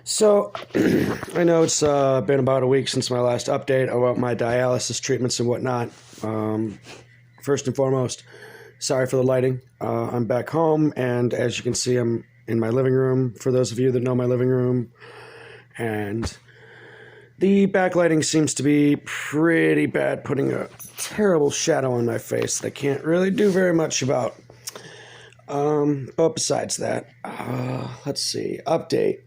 So, I know it's been about a week since my last update about my dialysis treatments and whatnot. First and foremost, sorry for the lighting. I'm back home, and as you can see, I'm in my living room, for those of you that know my living room. And the backlighting seems to be pretty bad, putting a terrible shadow on my face that I can't really do very much about. But besides that, let's see. Update.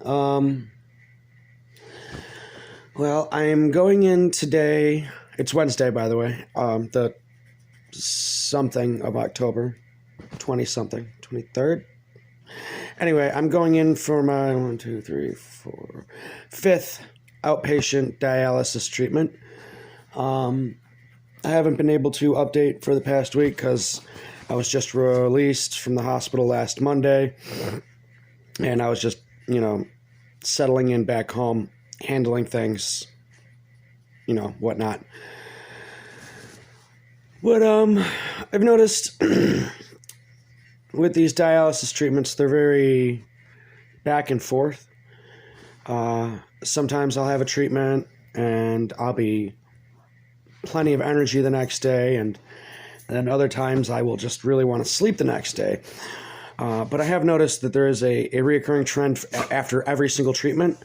Well, I'm going in today. It's Wednesday, by the way. The something of October, 20 something, 23rd. Anyway, I'm going in for my 5th outpatient dialysis treatment. I haven't been able to update for the past week because I was just released from the hospital last Monday, and I was just, settling in back home, handling things, whatnot. But I've noticed with these dialysis treatments, they're very back and forth. Sometimes I'll have a treatment and I'll be plenty of energy the next day, and then other times I will just really want to sleep the next day. But I have noticed that there is a reoccurring trend after every single treatment.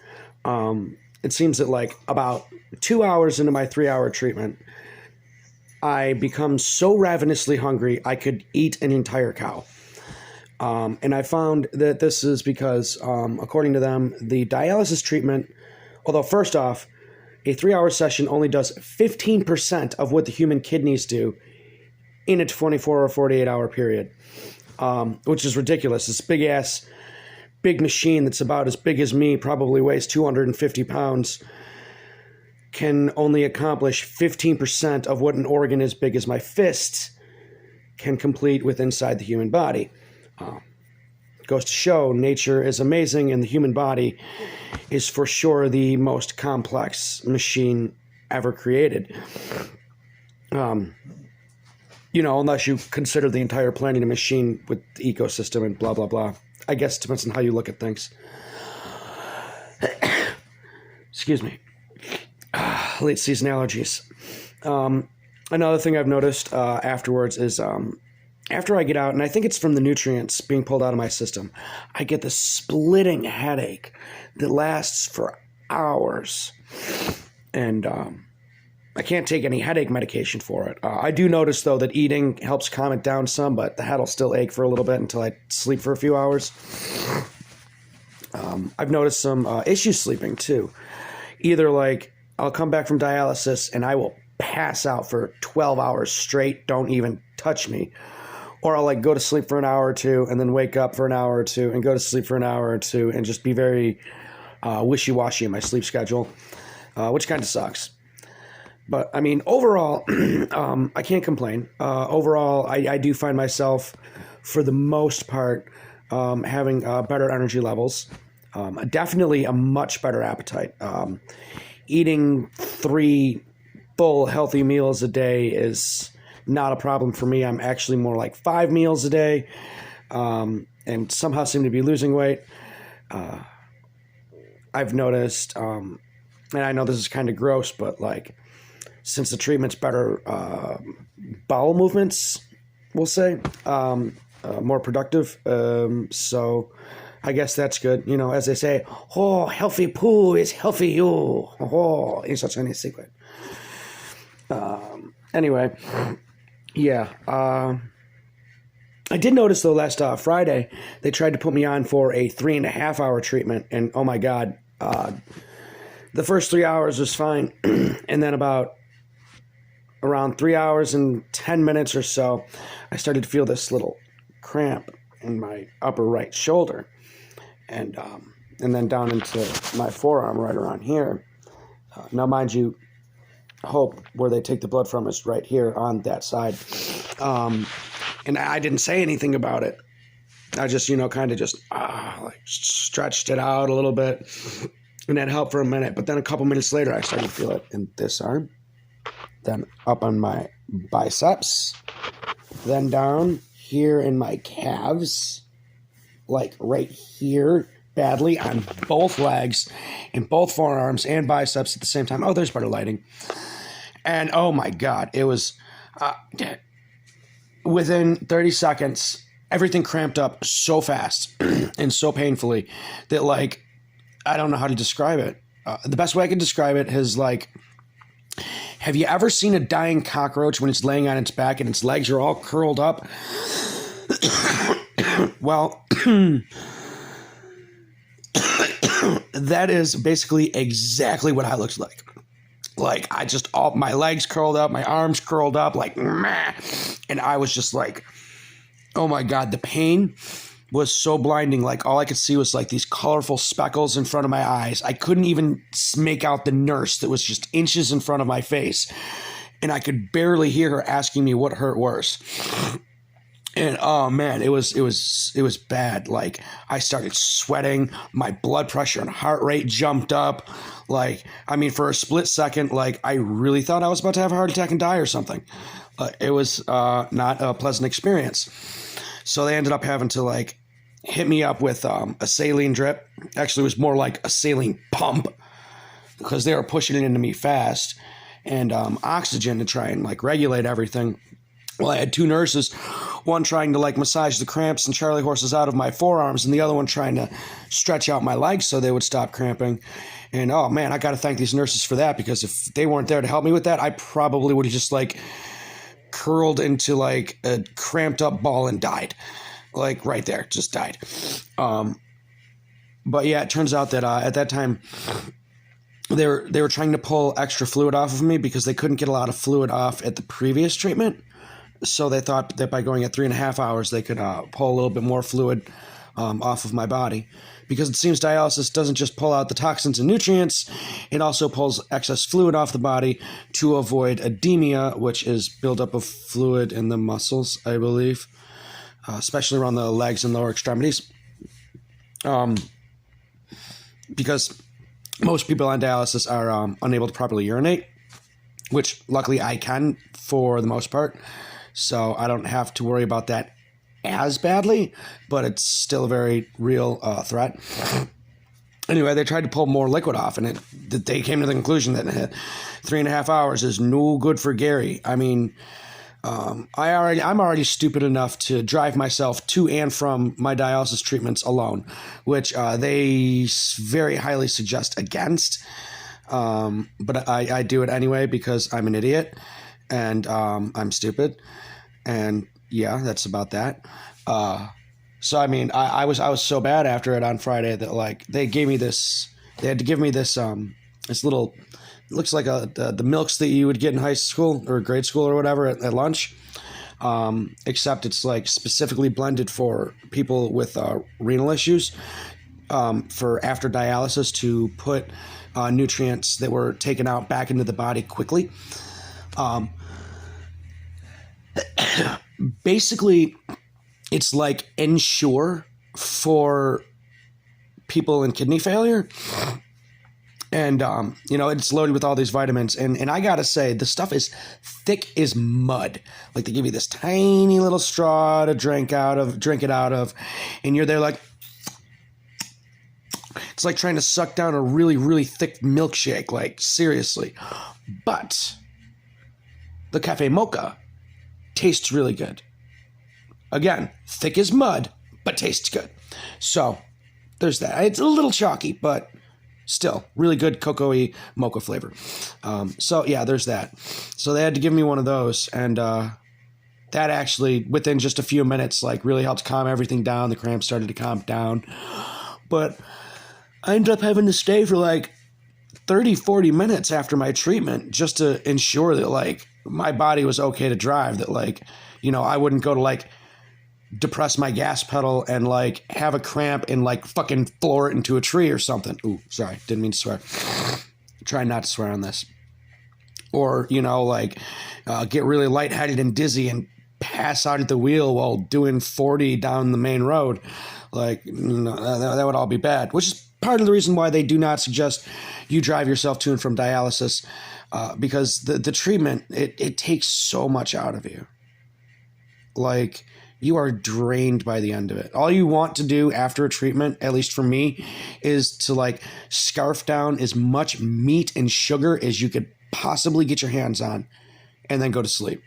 It seems that like about 2 hours into my 3-hour treatment, I become so ravenously hungry I could eat an entire cow. And I found that this is because, according to them, the dialysis treatment, although first off, a 3-hour session only does 15% of what the human kidneys do in a 24 or 48-hour period, which is ridiculous. This big machine that's about as big as me, probably weighs 250 pounds, can only accomplish 15% of what an organ as big as my fist can complete with inside the human body. Goes to show nature is amazing, and the human body is for sure the most complex machine ever created. Unless you consider the entire planet a machine with the ecosystem and blah, blah, blah. I guess it depends on how you look at things. Excuse me. Late season allergies. Another thing I've noticed afterwards is after I get out, and I think it's from the nutrients being pulled out of my system, I get this splitting headache that lasts for hours. And I can't take any headache medication for it. I do notice, though, that eating helps calm it down some, but the head will still ache for a little bit until I sleep for a few hours. I've noticed some issues sleeping, too. Either, like, I'll come back from dialysis and I will pass out for 12 hours straight, don't even touch me. Or I'll, go to sleep for an hour or two and then wake up for an hour or two and go to sleep for an hour or two and just be very wishy-washy in my sleep schedule, which kind of sucks. But, I mean, overall, I can't complain. Overall, I do find myself, for the most part, having better energy levels. Definitely a much better appetite. Eating 3 full, healthy meals a day is not a problem for me. I'm actually more like 5 meals a day, and somehow seem to be losing weight. I've noticed, and I know this is kind of gross, but, since the treatment's better bowel movements, we'll say, more productive. So I guess that's good. As they say, oh, healthy poo is healthy you. Oh, is such a secret. Anyway, yeah. I did notice, though, last Friday, they tried to put me on for a 3.5-hour treatment. And, oh, my God, the first 3 hours was fine. And then around 3 hours and 10 minutes or so, I started to feel this little cramp in my upper right shoulder, and then down into my forearm right around here. Now, mind you, hope where they take the blood from is right here on that side. And I didn't say anything about it. I just, kind of just stretched it out a little bit, and that helped for a minute. But then a couple minutes later, I started to feel it in this arm, then up on my biceps, then down here in my calves, like right here badly on both legs and both forearms and biceps at the same time. Oh, there's better lighting. And oh my God, it was within 30 seconds, everything cramped up so fast and so painfully that, like, I don't know how to describe it. The best way I can describe it is like, have you ever seen a dying cockroach when it's laying on its back and its legs are all curled up? Well, that is basically exactly what I looked like. Like, all my legs curled up, my arms curled up, like, meh. And I was just like, oh my God, the pain was so blinding. Like, all I could see was like these colorful speckles in front of my eyes. I couldn't even make out the nurse that was just inches in front of my face. And I could barely hear her asking me what hurt worse. And oh man, it was bad. Like, I started sweating, my blood pressure and heart rate jumped up. Like, I mean, for a split second, like, I really thought I was about to have a heart attack and die or something. It was not a pleasant experience. So they ended up having to, like, hit me up with a saline drip. Actually, it was more like a saline pump because they were pushing it into me fast, and oxygen to try and, like, regulate everything. Well, I had two nurses, one trying to, like, massage the cramps and Charlie horses out of my forearms, and the other one trying to stretch out my legs so they would stop cramping. And oh man, I got to thank these nurses for that, because if they weren't there to help me with that, I probably would have just, like, curled into, like, a cramped up ball and died. Like, right there, just died. But yeah, it turns out that at that time they were trying to pull extra fluid off of me because they couldn't get a lot of fluid off at the previous treatment. So they thought that by going at 3.5 hours, they could pull a little bit more fluid off of my body. Because it seems dialysis doesn't just pull out the toxins and nutrients, it also pulls excess fluid off the body to avoid edema, which is buildup of fluid in the muscles, I believe, especially around the legs and lower extremities. Because most people on dialysis are unable to properly urinate, which luckily I can for the most part. So I don't have to worry about that as badly, but it's still a very real threat. Anyway, they tried to pull more liquid off, and they came to the conclusion that 3.5 hours is no good for Gary. I mean, I'm already stupid enough to drive myself to and from my dialysis treatments alone, which they very highly suggest against. But I do it anyway because I'm an idiot and I'm stupid. And yeah, that's about that. So I mean, I was so bad after it on Friday that, like, they had to give me this little, it looks like the milks that you would get in high school or grade school or whatever at lunch. Except it's, like, specifically blended for people with renal issues, for after dialysis to put nutrients that were taken out back into the body quickly. Basically, it's like Ensure for people in kidney failure. And, it's loaded with all these vitamins. And I got to say, the stuff is thick as mud. Like, they give you this tiny little straw to drink it out of. And you're there like, it's like trying to suck down a really, really thick milkshake. Like, seriously. But the Cafe Mocha tastes really good. Again, thick as mud, but tastes good. So there's that. It's a little chalky, but still really good cocoa-y mocha flavor. So yeah, there's that. So they had to give me one of those, and that actually, within just a few minutes, like, really helped calm everything down. The cramps started to calm down. But I ended up having to stay for like 30, 40 minutes after my treatment just to ensure that, like, my body was okay to drive, that, like, I wouldn't go to, like, depress my gas pedal and, like, have a cramp and, like, fucking floor it into a tree or something. Ooh, sorry, didn't mean to swear. Try not to swear on this. Or, get really lightheaded and dizzy and pass out at the wheel while doing 40 down the main road. Like, no, that would all be bad, which is part of the reason why they do not suggest you drive yourself to and from dialysis, because the treatment, it takes so much out of you. Like, you are drained by the end of it. All you want to do after a treatment, at least for me, is to like scarf down as much meat and sugar as you could possibly get your hands on and then go to sleep.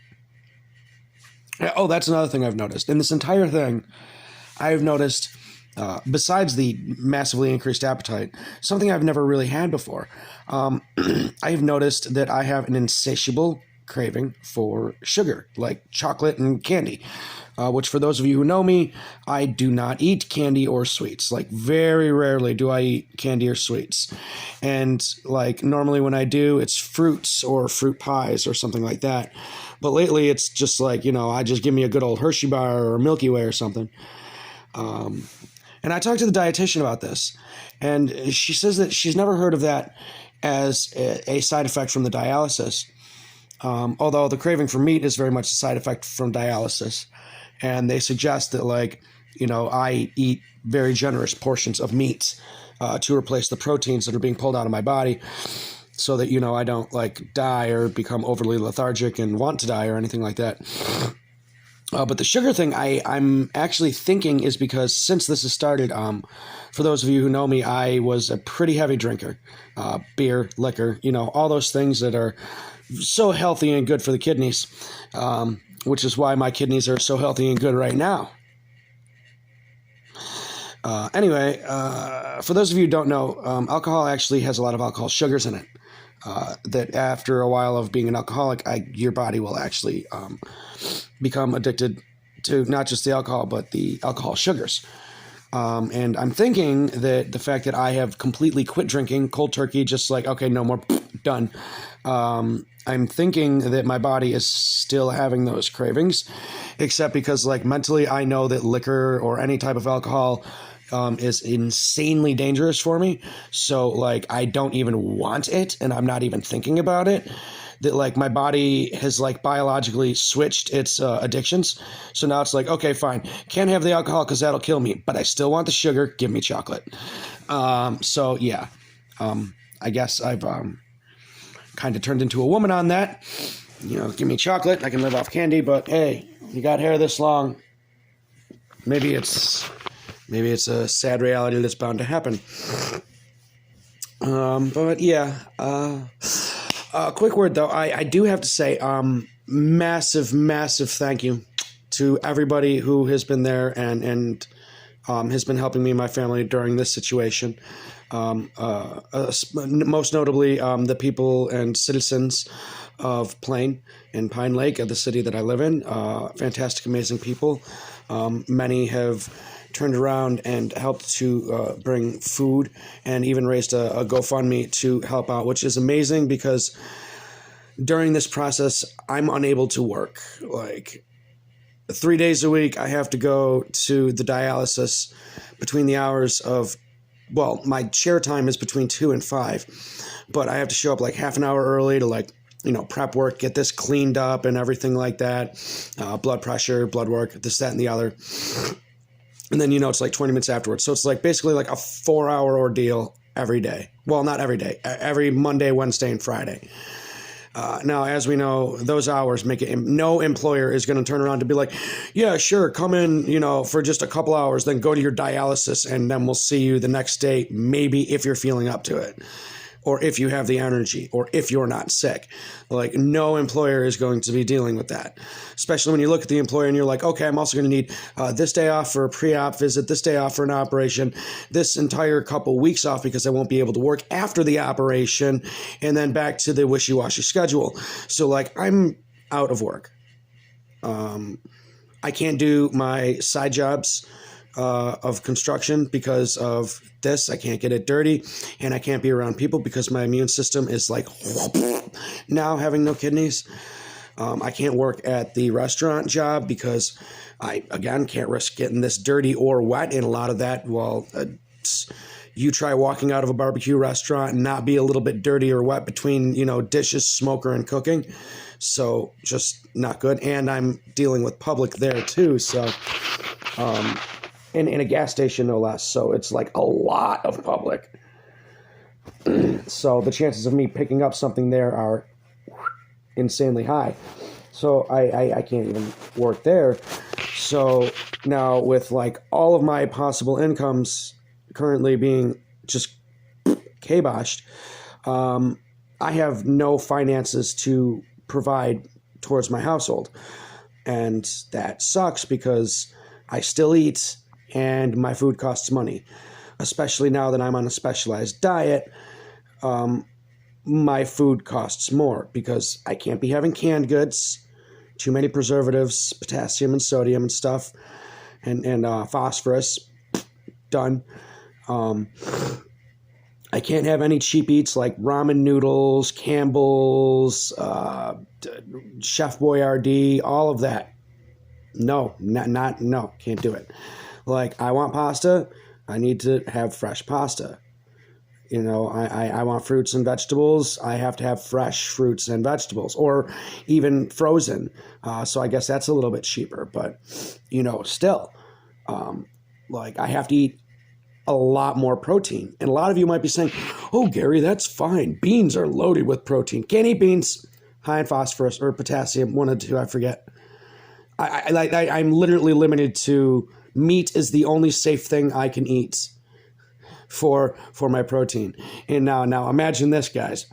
Oh, that's another thing I've noticed. In this entire thing, I've noticed, besides the massively increased appetite, something I've never really had before. I've noticed that I have an insatiable craving for sugar, like chocolate and candy, which for those of you who know me, I do not eat candy or sweets. Like very rarely do I eat candy or sweets. And like normally when I do, it's fruits or fruit pies or something like that. But lately it's just like, I just give me a good old Hershey bar or Milky Way or something. And I talked to the dietitian about this, and she says that she's never heard of that as a side effect from the dialysis. Although the craving for meat is very much a side effect from dialysis. And they suggest that, I eat very generous portions of meat to replace the proteins that are being pulled out of my body so that, I don't, die or become overly lethargic and want to die or anything like that. But the sugar thing I'm actually thinking is because since this has started, for those of you who know me, I was a pretty heavy drinker. Beer, liquor, all those things that are so healthy and good for the kidneys, which is why my kidneys are so healthy and good right now. Anyway, for those of you who don't know, alcohol actually has a lot of alcohol sugars in it. That after a while of being an alcoholic, your body will actually become addicted to not just the alcohol, but the alcohol sugars. And I'm thinking that the fact that I have completely quit drinking cold turkey, just like, okay, no more, done. I'm thinking that my body is still having those cravings, except because mentally I know that liquor or any type of alcohol is insanely dangerous for me. So I don't even want it, and I'm not even thinking about it. That my body has biologically switched its addictions. So now it's okay, fine. Can't have the alcohol because that'll kill me, but I still want the sugar. Give me chocolate. So yeah, I guess I've kind of turned into a woman on that. Give me chocolate. I can live off candy, but hey, you got hair this long. Maybe it's a sad reality that's bound to happen. But yeah, quick word though. I do have to say, massive thank you to everybody who has been there and has been helping me and my family during this situation. Most notably, the people and citizens of Plain and Pine Lake, the city that I live in. Fantastic, amazing people. Many have turned around and helped to bring food and even raised a GoFundMe to help out, which is amazing because during this process, I'm unable to work. 3 days a week, I have to go to the dialysis between the hours of, my chair time is between 2 and 5, but I have to show up half an hour early to prep work, get this cleaned up and everything like that. Blood pressure, blood work, this, that, and the other. And then, it's 20 minutes afterwards. So it's basically a 4-hour ordeal every day. Well, not every day, every Monday, Wednesday, and Friday. Now, as we know, those hours make it, no employer is going to turn around to be yeah, sure, come in, for just a couple hours, then go to your dialysis, and then we'll see you the next day, maybe if you're feeling up to it, or if you have the energy, or if you're not sick. No employer is going to be dealing with that, especially when you look at the employer and you're okay, I'm also going to need this day off for a pre-op visit, this day off for an operation, this entire couple weeks off because I won't be able to work after the operation, and then back to the wishy-washy schedule. So I'm out of work. I can't do my side jobs of construction because of this. I can't get it dirty, and I can't be around people because my immune system is now having no kidneys. I can't work at the restaurant job because I, again, can't risk getting this dirty or wet, and a lot of that, you try walking out of a barbecue restaurant and not be a little bit dirty or wet between, dishes, smoker, and cooking. So just not good. And I'm dealing with public there too. So, in a gas station, no less. So it's a lot of public. So the chances of me picking up something there are insanely high. So I can't even work there. So now with like all of my possible incomes currently being just kiboshed, I have no finances to provide towards my household. And that sucks because I still eat and my food costs money. Especially now that I'm on a specialized diet, my food costs more because I can't be having canned goods, too many preservatives, potassium and sodium and stuff, and phosphorus, done. I can't have any cheap eats like ramen noodles, Campbell's, Chef Boyardee, all of that. No, no, can't do it. Like, I want pasta, I need to have fresh pasta. You know, I want fruits and vegetables, I have to have fresh fruits and vegetables, or even frozen. So I guess that's a little bit cheaper, but, you know, still, like, I have to eat a lot more protein. And a lot of you might be saying, oh, Gary, that's fine. Beans are loaded with protein. Can't eat beans. High in phosphorus or potassium, one of the two, I forget. I'm literally limited to meat is the only safe thing I can eat for my protein. And now imagine this, guys.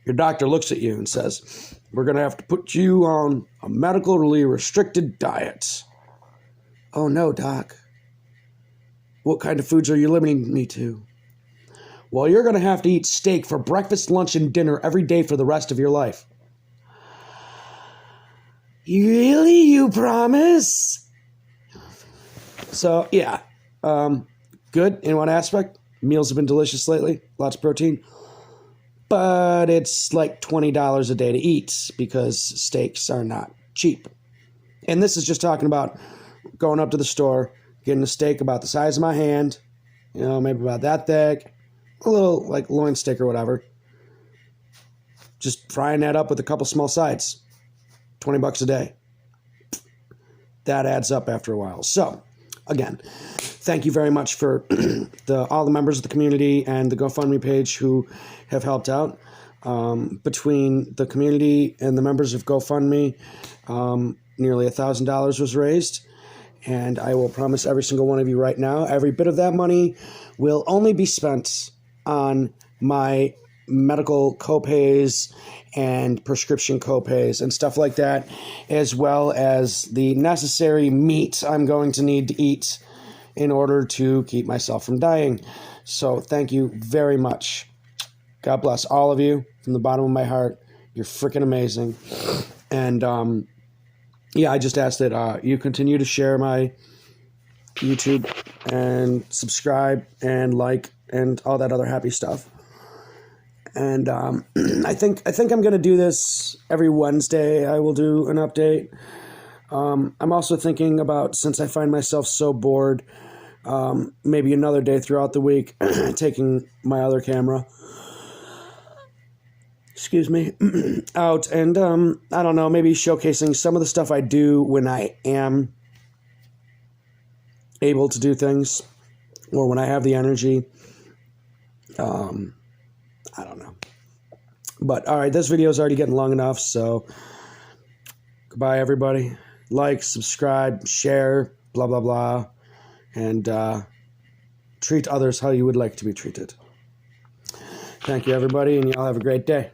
Your doctor looks at you and says, we're going to have to put you on a medically restricted diet. Oh, no, doc. What kind of foods are you limiting me to? Well, you're going to have to eat steak for breakfast, lunch, and dinner every day for the rest of your life. Really? You promise? So, yeah. Good in one aspect. Meals have been delicious lately. Lots of protein. But it's like $20 a day to eat because steaks are not cheap. And this is just talking about going up to the store, getting a steak about the size of my hand, you know, maybe about that thick, a little like loin steak or whatever. Just frying that up with a couple small sides. $20 a day. That adds up after a while. So, again, thank you very much for all the members of the community and the GoFundMe page who have helped out. Between the community and the members of GoFundMe, nearly $1,000 was raised. And I will promise every single one of you right now, every bit of that money will only be spent on my medical copays and prescription copays and stuff like that, as well as the necessary meat I'm going to need to eat in order to keep myself from dying. So thank you very much. God bless all of you from the bottom of my heart. You're freaking amazing. And yeah, I just ask that you continue to share my YouTube and subscribe and like and all that other happy stuff. And I think I'm going to do this every Wednesday. I will do an update. I'm also thinking about, since I find myself so bored, maybe another day throughout the week, taking my other camera, excuse me, out and, I don't know, maybe showcasing some of the stuff I do when I am able to do things or when I have the energy. I don't know. But, all right, this video is already getting long enough, so goodbye, everybody. Like, subscribe, share, blah, blah, blah, and treat others how you would like to be treated. Thank you, everybody, and y'all have a great day.